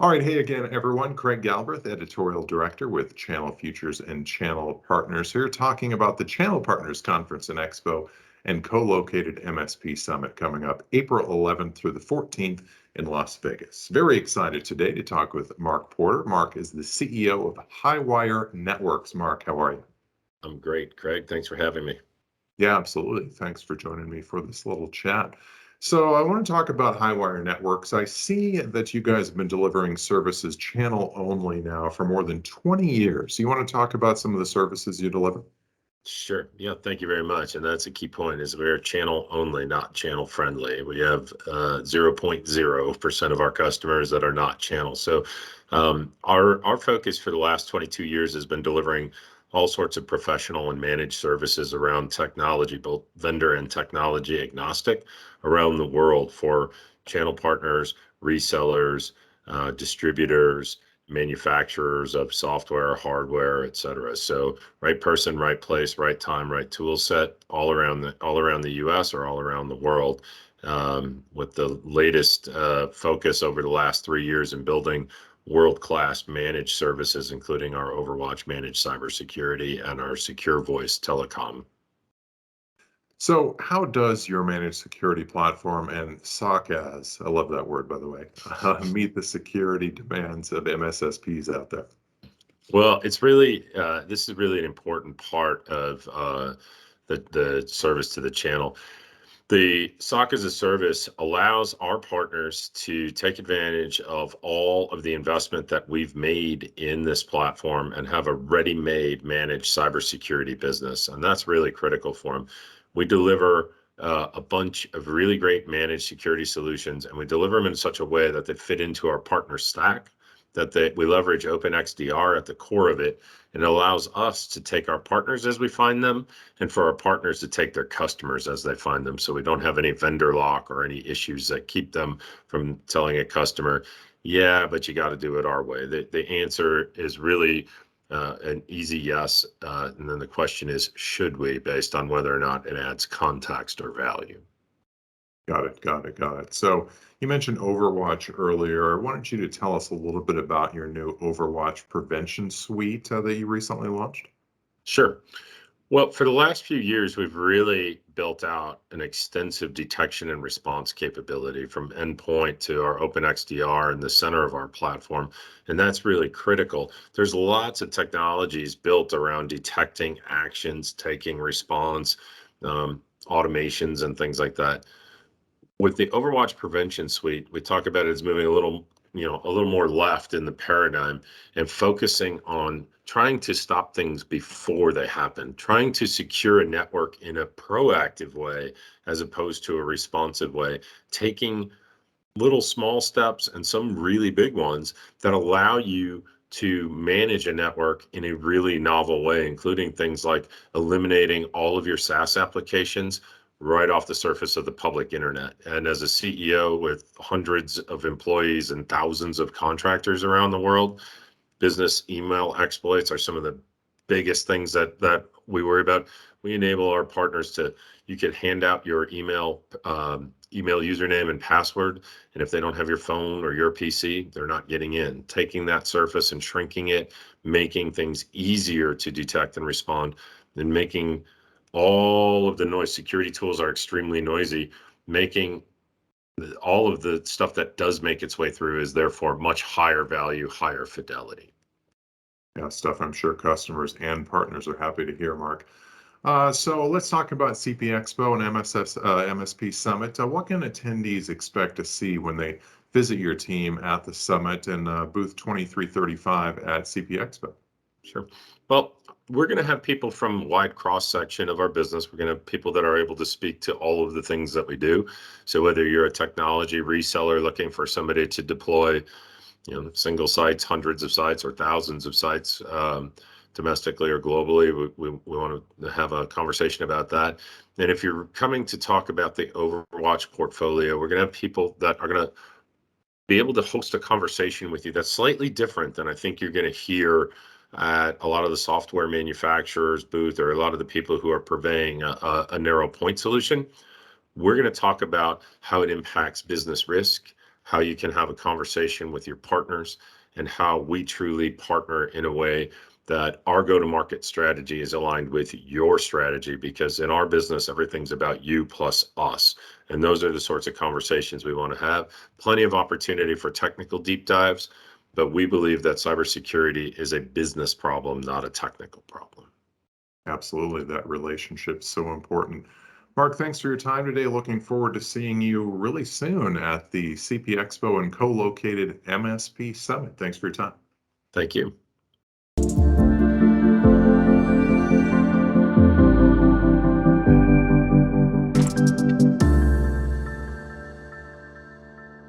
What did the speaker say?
All right, hey again, everyone. Craig Galbraith, Editorial Director with Channel Futures and Channel Partners here, talking about the Channel Partners Conference and Expo and co-located MSP Summit coming up April 11th through the 14th in Las Vegas. Very excited today to talk with Mark Porter. Mark is the CEO of Highwire Networks. Mark, how are you? I'm great, Craig. Thanks for having me. Yeah, absolutely. Thanks for joining me for this little chat. So I want to talk about Highwire Networks. I see that you guys have been delivering services channel only now for more than 20 years. You want to talk about some of the services you deliver? Sure. Yeah, thank you very much. And that's a key point is we're channel only, not channel friendly. We have 0.0% of our customers that are not channel. So our focus for the last 22 years has been delivering all sorts of professional and managed services around technology, both vendor and technology agnostic around the world for channel partners, resellers, distributors, manufacturers of software, hardware, et cetera. So right person, right place, right time, right tool set, all around the U.S. or all around the world. With the latest focus over the last 3 years in building world-class managed services, including our Overwatch managed cybersecurity and our secure voice telecom. So how does your managed security platform and SOC, I love that word, by the way, meet the security demands of MSSPs out there? Well, it's really this is really an important part of the service to the channel. The SOC as a service allows our partners to take advantage of all of the investment that we've made in this platform and have a ready-made managed cybersecurity business. And that's really critical for them. We deliver a bunch of really great managed security solutions, and we deliver them in such a way that they fit into our partner stack, we leverage OpenXDR at the core of it, and it allows us to take our partners as we find them and for our partners to take their customers as they find them. So we don't have any vendor lock or any issues that keep them from telling a customer, yeah, but you got to do it our way. The answer is really an easy yes. And then the question is, should we, based on whether or not it adds context or value? Got it. So you mentioned Overwatch earlier. I wanted you to tell us a little bit about your new Overwatch Prevention suite that you recently launched. Sure. Well, for the last few years, we've really built out an extensive detection and response capability from endpoint to our OpenXDR in the center of our platform. And that's really critical. There's lots of technologies built around detecting actions, taking response, automations, and things like that. With the Overwatch Prevention Suite, we talk about it as moving a little more left in the paradigm and focusing on trying to stop things before they happen, trying to secure a network in a proactive way as opposed to a responsive way, taking little small steps and some really big ones that allow you to manage a network in a really novel way, including things like eliminating all of your SaaS applications right off the surface of the public internet. And as a CEO with hundreds of employees and thousands of contractors around the world, business email exploits are some of the biggest things that we worry about. We enable our partners you can hand out your email username and password, and if they don't have your phone or your PC, they're not getting in. Taking that surface and shrinking it, making things easier to detect and respond, and making all of the noise. Security tools are extremely noisy. Making all of the stuff that does make its way through is therefore much higher value, higher fidelity. Yeah, stuff I'm sure customers and partners are happy to hear, Mark. So let's talk about CP Expo and MSP Summit. What can attendees expect to see when they visit your team at the summit and booth 2335 at CP Expo? Sure. Well, we're going to have people from a wide cross section of our business. We're going to have people that are able to speak to all of the things that we do. So whether you're a technology reseller looking for somebody to deploy, single sites, hundreds of sites, or thousands of sites, domestically or globally, we want to have a conversation about that. And if you're coming to talk about the Overwatch portfolio, we're going to have people that are going to be able to host a conversation with you that's slightly different than I think you're going to hear at a lot of the software manufacturers booth or a lot of the people who are purveying a narrow point solution. We're going to talk about how it impacts business risk, how you can have a conversation with your partners, and how we truly partner in a way that our go-to-market strategy is aligned with your strategy, because in our business, everything's about you plus us. And those are the sorts of conversations we want to have. Plenty of opportunity for technical deep dives, but we believe that cybersecurity is a business problem, not a technical problem. Absolutely. That relationship's so important. Mark, thanks for your time today. Looking forward to seeing you really soon at the CP Expo and co-located MSP Summit. Thanks for your time. Thank you.